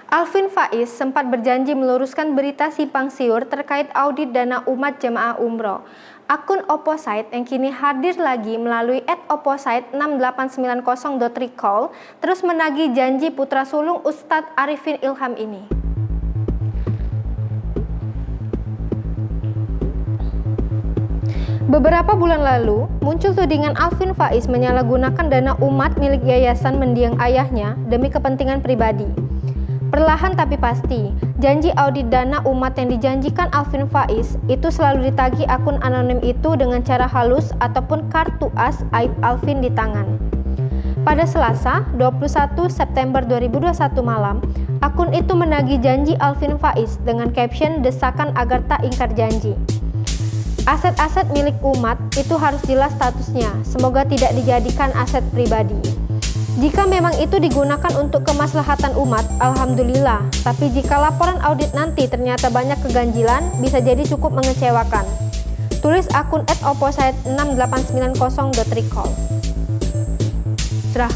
Alvin Faiz sempat berjanji meluruskan berita simpang siur terkait audit dana umat jemaah umroh. Akun Opposite yang kini hadir lagi melalui @opposite6890.recall terus menagih janji putra sulung Ustadz Arifin Ilham ini. Beberapa bulan lalu, muncul tudingan Alvin Faiz menyalahgunakan dana umat milik Yayasan Mendiang Ayahnya demi kepentingan pribadi. Perlahan tapi pasti, janji audit dana umat yang dijanjikan Alvin Faiz itu selalu ditagih akun anonim itu dengan cara halus ataupun kartu as aib Alvin di tangan. Pada Selasa, 21 September 2021 malam, akun itu menagih janji Alvin Faiz dengan caption desakan agar tak ingkar janji. Aset-aset milik umat itu harus jelas statusnya, semoga tidak dijadikan aset pribadi. Jika memang itu digunakan untuk kemaslahatan umat, alhamdulillah. Tapi jika laporan audit nanti ternyata banyak keganjilan, bisa jadi cukup mengecewakan. Tulis akun @opposite6890.recall. Sudah.